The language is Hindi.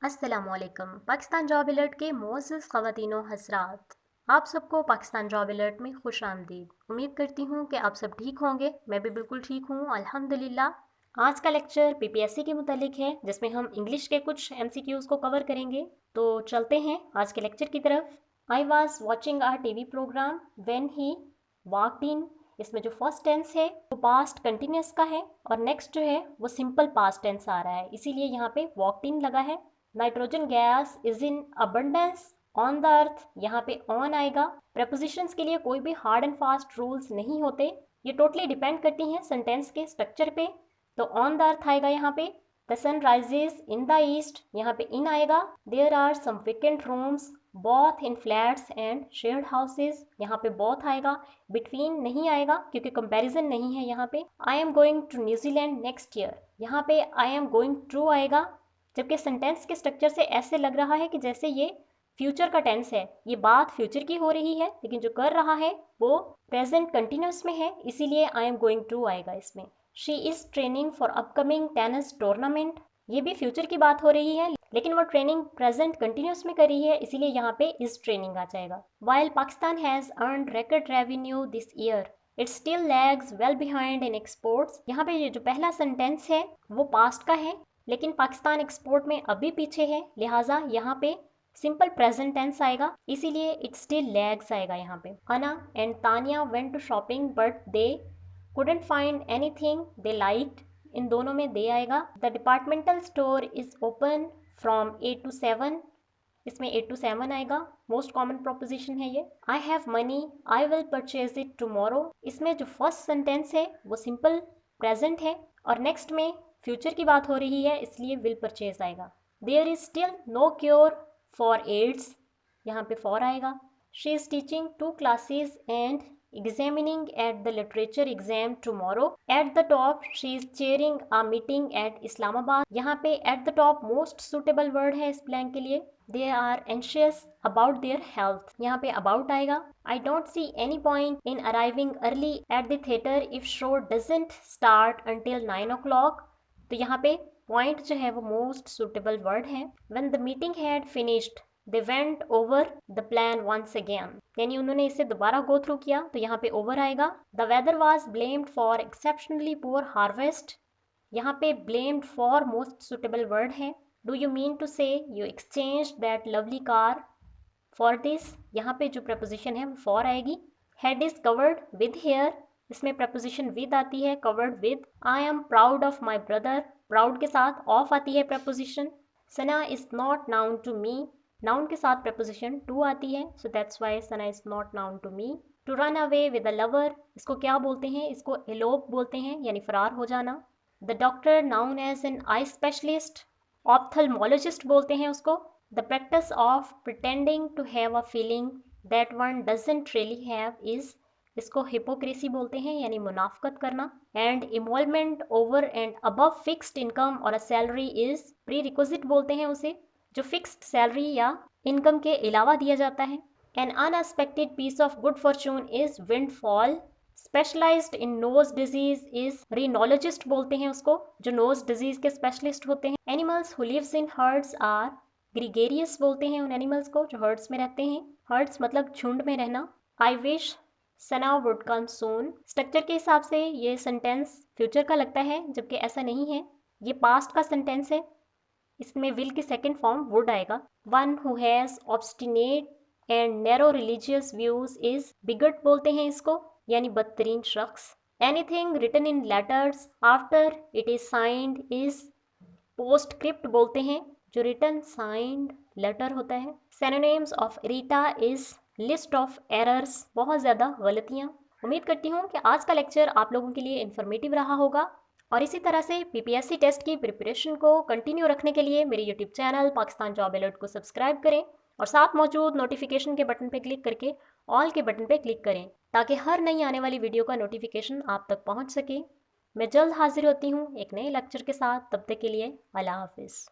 अस्सलामुअलैकुम। पाकिस्तान जॉब अलर्ट के मोअज़्ज़ज़ ख़वातीनो हज़रात, आप सबको पाकिस्तान जॉब अलर्ट में खुश आमदीद। उम्मीद करती हूँ कि आप सब ठीक होंगे। मैं भी बिल्कुल ठीक हूँ अल्हम्दुलिल्लाह। आज का लेक्चर पीपीएससी के मुतालिक है, जिसमें हम इंग्लिश के कुछ एमसीक्यूज़ को कवर करेंगे। तो चलते हैं आज के लेक्चर की तरफ। I was watching our TV programme when he walked in. इसमें जो फर्स्ट टेंस है वो पास्ट कंटिन्यूस का है और नेक्स्ट जो है वो सिंपल पास्ट टेंस आ रहा है, इसीलिए यहाँ पे वॉकड इन लगा है। Nitrogen gas is in abundance on the earth, यहाँ पे ऑन आएगा। प्रपोजिशंस के लिए कोई भी हार्ड एंड फास्ट रूल्स नहीं होते, ये टोटली डिपेंड करती हैं सेंटेंस के स्ट्रक्चर पे। तो ऑन द अर्थ आएगा यहाँ पे। The sun rises in the east, यहाँ पे इन आएगा। There are some vacant rooms both in flats and shared houses, यहाँ पे बोथ आएगा। बिटवीन नहीं आएगा क्योंकि कंपैरिजन नहीं है यहाँ पे। I am going to New Zealand next year, यहाँ पे आई एम गोइंग टू आएगा, जबकि सेंटेंस के स्ट्रक्चर से ऐसे लग रहा है कि जैसे ये फ्यूचर का टेंस है। ये बात फ्यूचर की हो रही है, लेकिन जो कर रहा है वो प्रेजेंट कंटिन्यूस में है, इसीलिए आई एम गोइंग टू आएगा इसमें। She is training for upcoming tennis tournament, ये भी फ्यूचर की बात हो रही है, लेकिन वो ट्रेनिंग प्रेजेंट कंटिन्यूस में कर रही है, इसीलिए यहाँ पे इज ट्रेनिंग आ जाएगा। While Pakistan has earned record revenue this year, it still lags well behind in exports. यहाँ पे ये जो पहला सेंटेंस है वो पास्ट का है, लेकिन पाकिस्तान एक्सपोर्ट में अभी पीछे है, लिहाजा यहाँ पे सिंपल प्रेजेंट टेंस आएगा, इसीलिए इट स्टिल लैग्स आएगा यहाँ पे। Anna and Tania went to shopping but they couldn't find anything they liked, इन दोनों में दे आएगा। The departmental store is open from 8 to 7, इसमें 8 to 7 आएगा। मोस्ट कॉमन प्रोपोजिशन है ये। I have money I will purchase it tomorrow, इसमें जो फर्स्ट सेंटेंस है वो सिंपल प्रेजेंट है और नेक्स्ट में फ्यूचर की बात हो रही है, इसलिए विल परचेज आएगा। There is still no cure for AIDS, यहाँ पे फॉर आएगा। She is teaching 2 classes and examining at the literature exam tomorrow. At the top she is chairing a meeting at Islamabad, यहाँ पे at the top most suitable word है इस blank के लिए। They are anxious about their health, यहाँ पे about आएगा। I don't see any point in arriving early at the theater if show doesn't start until 9 o'clock, तो यहाँ पे point जो है वो most suitable word है। When the meeting had finished they went over the plan once again, यानी उन्होंने इसे दोबारा गो थ्रू किया, तो यहाँ पे ओवर आएगा। The weather was blamed for exceptionally poor harvest, यहाँ पे blamed for most suitable word है। Do you mean to say you exchanged that lovely car for this, यहाँ पे जो preposition है वो for आएगी। Head is covered with hair, इसमें preposition with आती है, covered with। I am proud of my brother, proud के साथ of आती है preposition। Sana is not known to me, noun के साथ प्रपोजिशन टू आती है, so that's why Sana is not known to me. To run away with a lover, इसको क्या बोलते हैं, इसको एलोप बोलते हैं, यानी फरार हो जाना। The doctor known as an eye specialist, ophthalmologist बोलते हैं उसको। The practice of pretending to have a feeling that one doesn't really have is, इसको हिपोक्रेसी बोलते हैं, यानी मुनाफकत करना। And involvement over and above fixed income or a salary is prerequisite बोलते हैं उसे, जो फिक्स्ड सैलरी या इनकम के अलावा दिया जाता है। An unexpected piece of good fortune is windfall, specialized in nose disease is rhinologist बोलते हैं उसको, जो नोज डिजीज के स्पेशलिस्ट होते हैं। Animals who lives in herds are gregarious बोलते हैं उन एनिमल्स को जो हर्ड्स में रहते हैं। हर्ड्स मतलब झुंड में रहना। I wish Sana would come soon, structure के हिसाब से ये सेंटेंस फ्यूचर का लगता है, जबकि ऐसा नहीं है, ये पास्ट का सेंटेंस है, इसमें विल की सेकेंड फॉर्म वुड आएगा। One who has obstinate and narrow religious views is bigot बोलते हैं इसको, यानी बदतरीन शख्स। Anything written in letters after it is signed is postscript बोलते हैं, जो रिटन साइंड लेटर होता है। Synonyms of errata is list of errors, बहुत ज़्यादा गलतियाँ। उम्मीद करती हूँ कि आज का लेक्चर आप लोगों के लिए इन्फॉर्मेटिव रहा होगा, और इसी तरह से पीपीएससी टेस्ट की प्रिपरेशन को कंटिन्यू रखने के लिए मेरे YouTube channel Pakistan job alert को सब्सक्राइब करें और साथ मौजूद नोटिफिकेशन के बटन पर क्लिक करके ऑल के बटन पर क्लिक करें, ताकि हर नई आने वाली वीडियो का नोटिफिकेशन आप तक पहुंच सके। मैं जल्द हाजिर होती हूँ एक नए लेक्चर के साथ, तब तक के लिए अल्लाह हाफिज़।